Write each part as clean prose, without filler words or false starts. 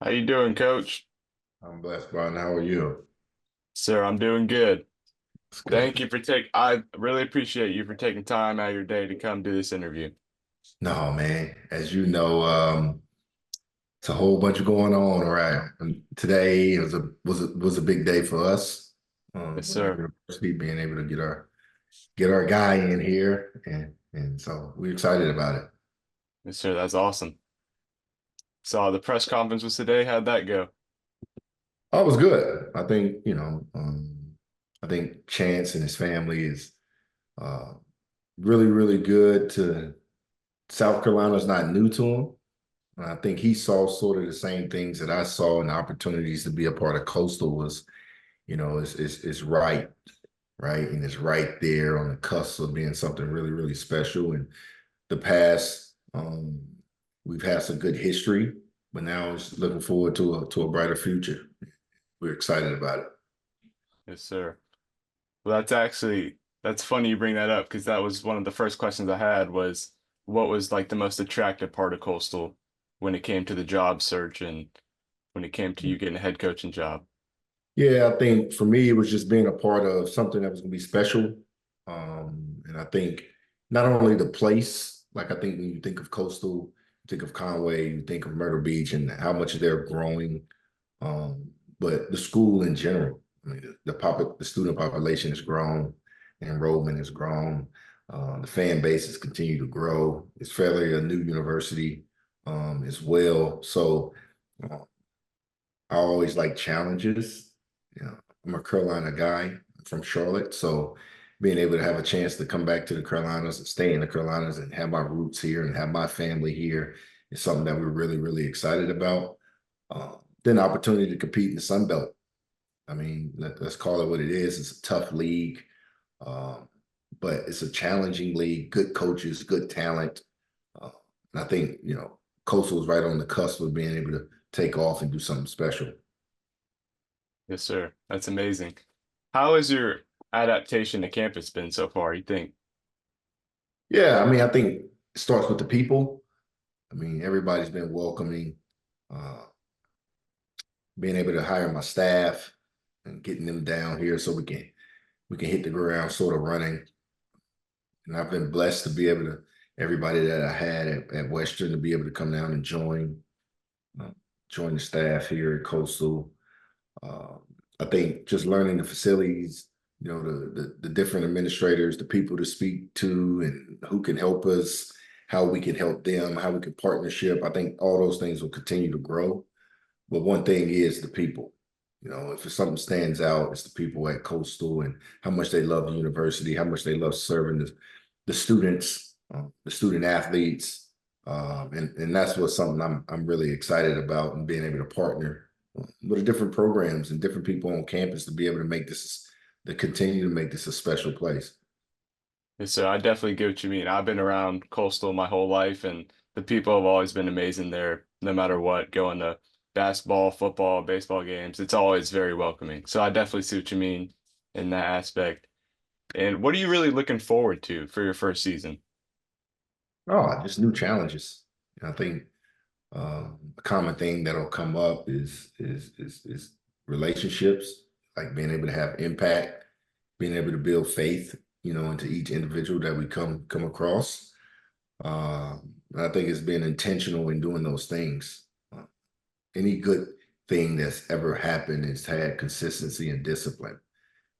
How you doing, Coach? I'm blessed, Brian. How are you? Sir, I'm doing good. It's good. Thank you for I really appreciate you for taking time out of your day to come do this interview. No, man. As you know, it's a whole bunch of going on. All right. And today was a big day for us. Yes, At sir. university, being able to get our guy in here, and so we're excited about it. Yes, sir. That's awesome. Saw the press conference was today. How'd that go? Oh, it was good. I think Chance and his family is uh, really, really good. To South Carolina's not new to him. I think he saw sort of the same things that I saw, and opportunities to be a part of Coastal was, is right, right, and it's right there on the cusp of being something really, really special. And the past, we've had some good history, but now it's looking forward to a brighter future. We're excited about it. Yes, sir. Well, that's funny you bring that up because that was one of the first questions I had was what was like the most attractive part of Coastal when it came to the job search and when it came to you getting a head coaching job. Yeah, I think for me, it was just being a part of something that was going to be special. And I think not only the place, like I think when you think of Coastal, you think of Conway, you think of Myrtle Beach and how much they're growing, but the school in general. I mean, the student population has grown, enrollment has grown, the fan base has continued to grow. It's fairly a new university as well. So uh, I always like challenges. I'm a Carolina guy from Charlotte, so being able to have a chance to come back to the Carolinas and stay in the Carolinas and have my roots here and have my family here is something that we're really, really excited about. Then the opportunity to compete in the Sun Belt. I mean, let's call it what it is. It's a tough league, um, but it's a challenging league. Good coaches, good talent. Uh, and I think Coastal is right on the cusp of being able to take off and do something special. Yes, sir. That's amazing. How has your adaptation to campus been so far, you think? Yeah, I mean, I think it starts with the people. I mean, everybody's been welcoming, uh, being able to hire my staff and getting them down here so we can hit the ground sort of running. And I've been blessed to be able to everybody that I had at Western to be able to come down and uh, join the staff here at Coastal. Uh, I think just learning the facilities, the different administrators, the people to speak to, and who can help us, how we can help them, how we can partnership. I think all those things will continue to grow. But one thing is the people. If something stands out, it's the people at Coastal and how much they love the university, how much they love serving the students, the student athletes, and that's what something I'm really excited about and being able to partner with the different programs and different people on campus to be able to continue to make this a special place. Yes, sir. I definitely get what you mean. I've been around Coastal my whole life, and the people have always been amazing there, no matter what. Going to basketball, football, baseball games, it's always very welcoming. So I definitely see what you mean in that aspect. And what are you really looking forward to for your first season? Oh, just new challenges. I think a common thing that'll come up is relationships, like being able to have impact, being able to build faith, into each individual that we come across. And I think it's being intentional in doing those things. Any good thing that's ever happened has had consistency and discipline,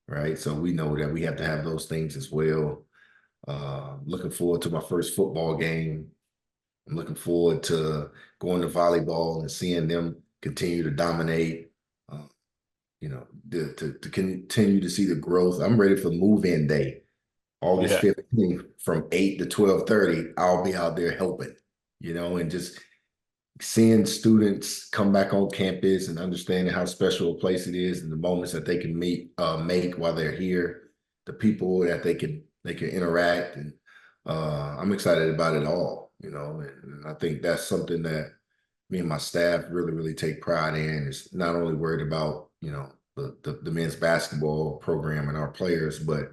right? So we know that we have to have those things as well. Looking forward to my first football game. I'm looking forward to going to volleyball and seeing them continue to dominate. Uh, to continue to see the growth. I'm ready for move-in day, August Yeah. 15th from 8 to 12:30. I'll be out there helping, and just seeing students come back on campus and understanding how special a place it is and the moments that they can make while they're here, the people that they can interact, and I'm excited about it all, and I think that's something that me and my staff really, really take pride in. Is not only worried about the men's basketball program and our players, but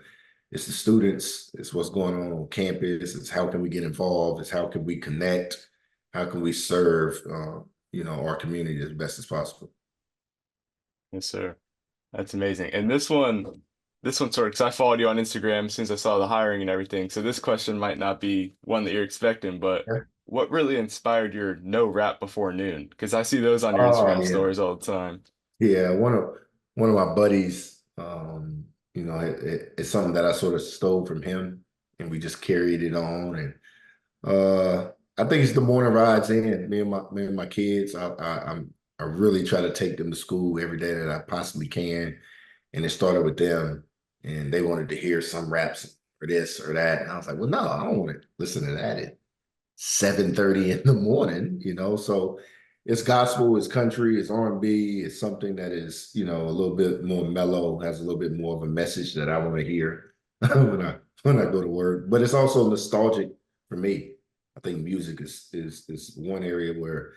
it's the students, it's what's going on campus, it's how can we get involved, it's how can we connect, how can we serve? our community as best as possible. Yes, sir. That's amazing. And this one sort of, because I followed you on Instagram as soon as I saw the hiring and everything. So this question might not be one that you're expecting, but Yeah. what really inspired your no rap before noon? Because I see those on your Oh Instagram yeah, stories all the time. yeah. One of my buddies, it's something that I sort of stole from him, and we just carried it on. And I think it's the morning rides in. Me and my kids. I really try to take them to school every day that I possibly can. And it started with them, and they wanted to hear some raps or this or that. And I was like, well, no, I don't want to listen to that at 7:30 in the morning. So it's gospel, it's country, it's R&B, it's something that is, a little bit more mellow, has a little bit more of a message that I want to hear when I go to work. But it's also nostalgic for me. I think music is one area where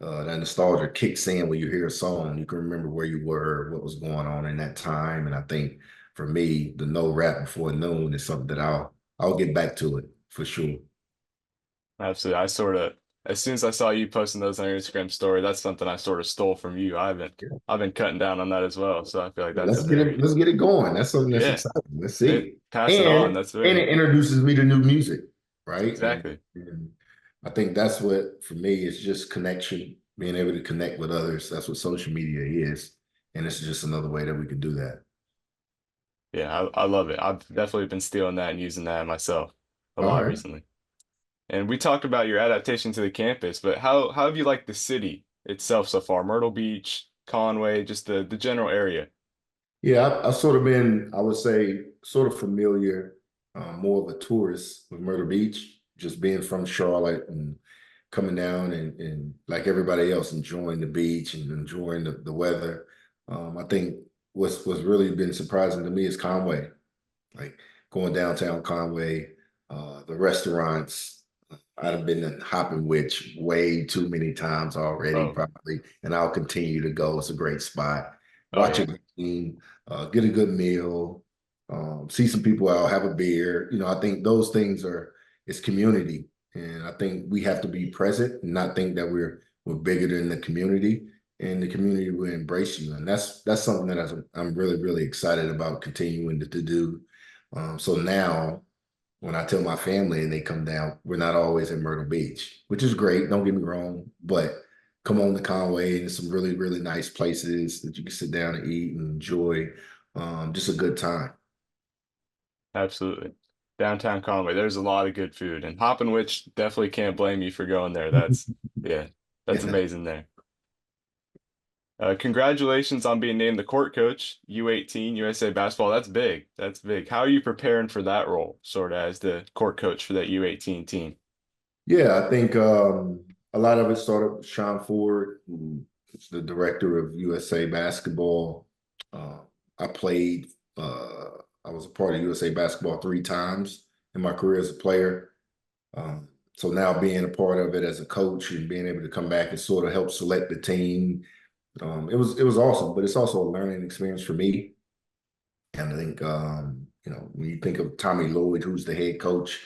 that nostalgia kicks in when you hear a song. You can remember where you were, what was going on in that time. And I think for me, the no rap before noon is something that I'll get back to it for sure. Absolutely. As soon as I saw you posting those on your Instagram story, that's something I sort of stole from you. I've been cutting down on that as well. So I feel like Yeah, that's let's get it. very, Let's get it going. That's something that's yeah, exciting. Let's see. pass it on. And That's and very, it introduces me to new music, right? And, exactly. and I think that's what for me is just connection, being able to connect with others. That's what social media is, and it's just another way that we can do that. Yeah, I love it. I've definitely been stealing that and using that myself a All lot right. recently. And we talked about your adaptation to the campus, but how have you liked the city itself so far? Myrtle Beach, Conway, just the general area. Yeah, I've sort of been, I would say, sort of familiar, more of a tourist with Myrtle Beach, just being from Charlotte and coming down and like everybody else, enjoying the beach and enjoying the weather. I think what's really been surprising to me is Conway, like going downtown Conway, the restaurants. I've been to Hopping Witch way too many times already, Oh, probably, and I'll continue to go. It's a great spot. oh Watch a yeah, game, get a good meal, see some people out, have a beer. I think those things it's community, and I think we have to be present and not think that we're bigger than the community, and the community will embrace you, and that's something that I'm really really excited about continuing to do. So now when I tell my family and they come down, we're not always in Myrtle Beach, which is great. Don't get me wrong, but come on to Conway and there's some really, really nice places that you can sit down and eat and enjoy. Just a good time. absolutely. Downtown Conway, there's a lot of good food, and Hoppin' Witch definitely can't blame you for going there. Yeah, that's Yeah. amazing there. Congratulations on being named the court coach, U18 USA basketball. That's big. That's big. How are you preparing for that role, sort of as the court coach for that U18 team? Yeah, I think a lot of it started with Sean Ford, who is the director of USA Basketball. Uh, I played, I was a part of USA Basketball 3 times in my career as a player. Um, so now being a part of it as a coach and being able to come back and sort of help select the team, it was awesome. But it's also a learning experience for me. And I think when you think of Tommy Lloyd, who's the head coach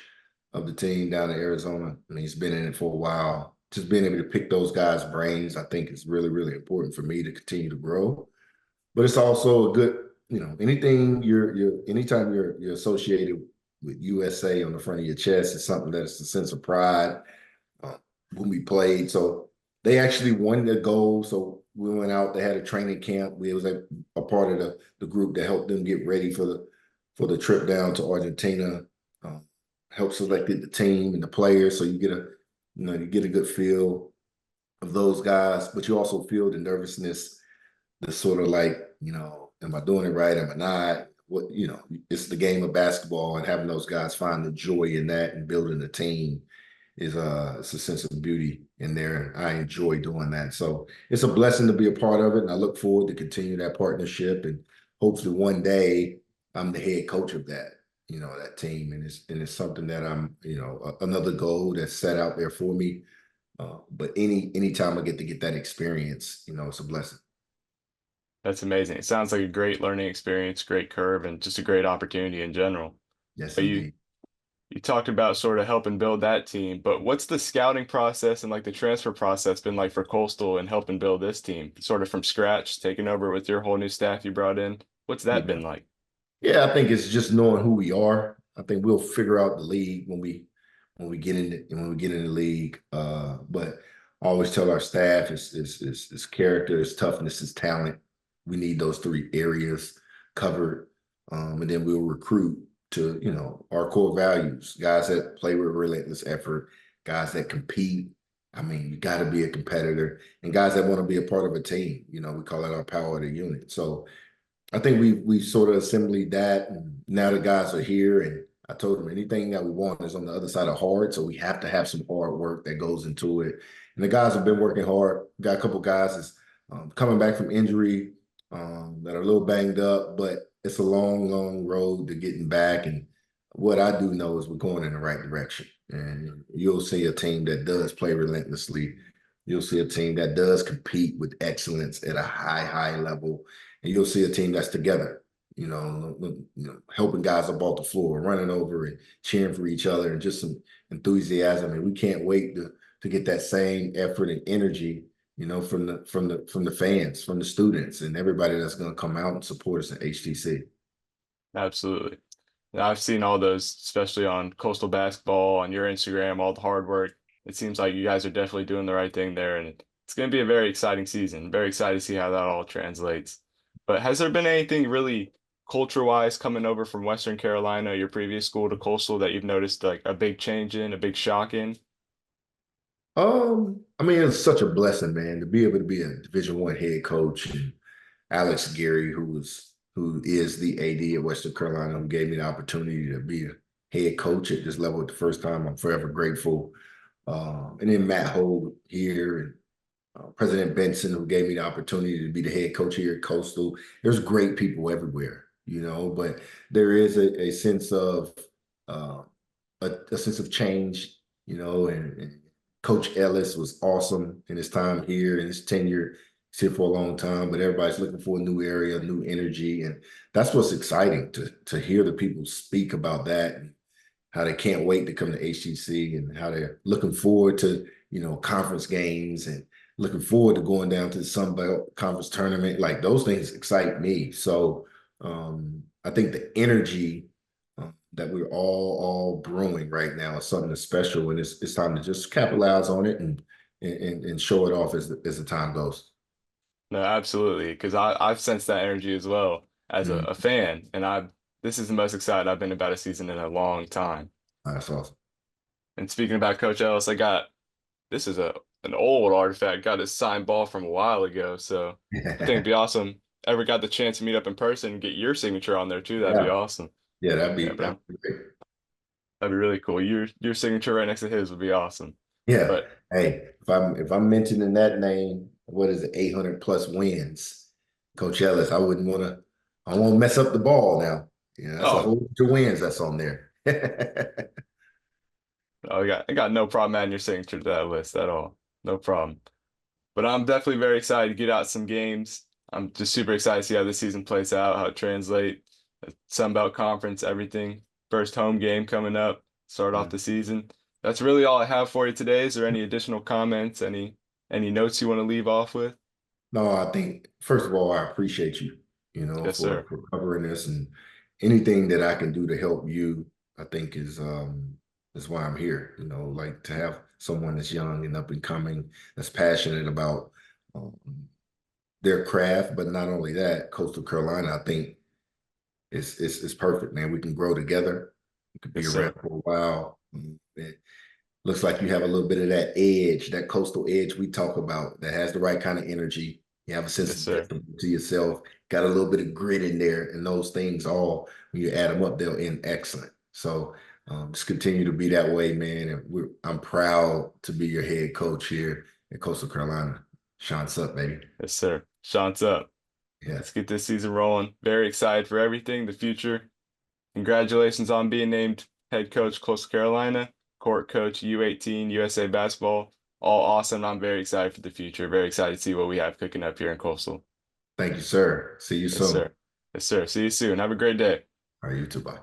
of the team down in Arizona, and he's been in it for a while. Just being able to pick those guys' brains, I think is really, really important for me to continue to grow. But it's also a good, anything anytime you're associated with USA on the front of your chest, it's something that's a sense of pride uh, when we played. So they actually won the goal. So we went out. They had a training camp. We was a part of the group that helped them get ready for the trip down to Argentina. Um, helped selected the team and the players, so you get a good feel of those guys. But you also feel the nervousness, the sort of like am I doing it right? Am I not? It's the game of basketball, and having those guys find the joy in that and building a team is it's a sense of beauty in there. And I enjoy doing that. So it's a blessing to be a part of it. And I look forward to continue that partnership. And hopefully one day I'm the head coach of that team. And it's something that another goal that's set out there for me. But anytime I get to get that experience, it's a blessing. That's amazing. It sounds like a great learning experience, great curve, and just a great opportunity in general. Yes, Are you indeed. You talked about sort of helping build that team, but what's the scouting process and like the transfer process been like for Coastal and helping build this team, sort of from scratch, taking over with your whole new staff you brought in? What's that Yeah. been like? Yeah, I think it's just knowing who we are. I think we'll figure out the league when we get in the league. But I always tell our staff it's character, it's toughness, it's talent. We need those three areas covered. And then we'll recruit to, our core values, guys that play with relentless effort, guys that compete. I mean, you got to be a competitor and guys that want to be a part of a team. We call it our power of the unit. So I think we sort of assembled that, and now the guys are here. And I told them anything that we want is on the other side of hard, so we have to have some hard work that goes into it. And the guys have been working hard. Got a couple guys is coming back from injury that are a little banged up, but it's a long, long road to getting back. And what I do know is we're going in the right direction, and you'll see a team that does play relentlessly. You'll see a team that does compete with excellence at a high, high level, and you'll see a team that's together, helping guys up off the floor, running over and cheering for each other, and just some enthusiasm. And we can't wait to get that same effort and energy, from the fans, from the students, and everybody that's going to come out and support us in HTC. Absolutely. And I've seen all those, especially on Coastal basketball, on your Instagram, all the hard work. It seems like you guys are definitely doing the right thing there, and it's going to be a very exciting season. Very excited to see how that all translates. But has there been anything really culture-wise coming over from Western Carolina, your previous school, to Coastal that you've noticed like a big change in, a big shock in? I mean, it's such a blessing, man, to be able to be a Division I head coach, and Alex Gary, who is the AD at Western Carolina, who gave me the opportunity to be a head coach at this level at the first time. I'm forever grateful. And then Matt Hogue here, and President Benson, who gave me the opportunity to be the head coach here at Coastal. There's great people everywhere, but there is a sense of uh, a sense of change, and Coach Ellis was awesome in his time here and his tenure. He's here for a long time, but everybody's looking for a new area, new energy, and that's what's exciting to hear the people speak about that, and how they can't wait to come to HTC, and how they're looking forward to, conference games, and looking forward to going down to the Sun Belt Conference tournament. Like, those things excite me. So I think the energy that we're all brewing right now is something that's special, and it's time to just capitalize on it, and show it off as the time goes. No, absolutely, because I've sensed that energy as well as a, Mm, a fan, and I've this is the most excited I've been about a season in a long time. that's awesome. And speaking about Coach Ellis, I got this is a an old artifact. Got his signed ball from a while ago, so I think it'd be awesome. Ever got the chance to meet up in person and get your signature on there too? That'd be Yeah, awesome. yeah, Yeah, but that'd be great. that'd be really cool. Your signature right next to his would be awesome. Yeah. But Hey, if I'm mentioning that name, what is it, 800 plus wins, Coach Ellis, I won't mess up the ball now. That's a oh, whole bunch of wins that's on there. I got no problem adding your signature to that list at all. No problem. But I'm definitely very excited to get out some games. I'm just super excited to see how this season plays out, how it translates. Sun Belt Conference, everything. First home game coming up, start off the season. That's really all I have for you today. Is there any additional comments, any notes you want to leave off with? No, I think first of all, I appreciate you, Yes, for sir. covering this, and anything that I can do to help you, I think is why I'm here. Like, to have someone that's young and up and coming, that's passionate about um, their craft, but not only that, Coastal Carolina, I think it's perfect, man. We can grow together. We could be Yes, around sir. for a while. It looks like you have a little bit of that edge, that coastal edge we talk about, that has the right kind of energy. You have a sense Yes, of sir. discipline to yourself, got a little bit of grit in there, and those things all, when you add them up, they'll end excellent. So just continue to be that way, man. And I'm proud to be your head coach here at Coastal Carolina. Sean Sup, baby. Yes, sir. Sean's up. Yeah. Let's get this season rolling. Very excited for everything, the future. Congratulations on being named head coach Coastal Carolina, court coach U18 USA basketball. All awesome. I'm very excited for the future. Very excited to see what we have cooking up here in Coastal. Thank you, sir. See you Yes, soon. sir. Yes, sir. See you soon. Have a great day. All right, you too. Bye.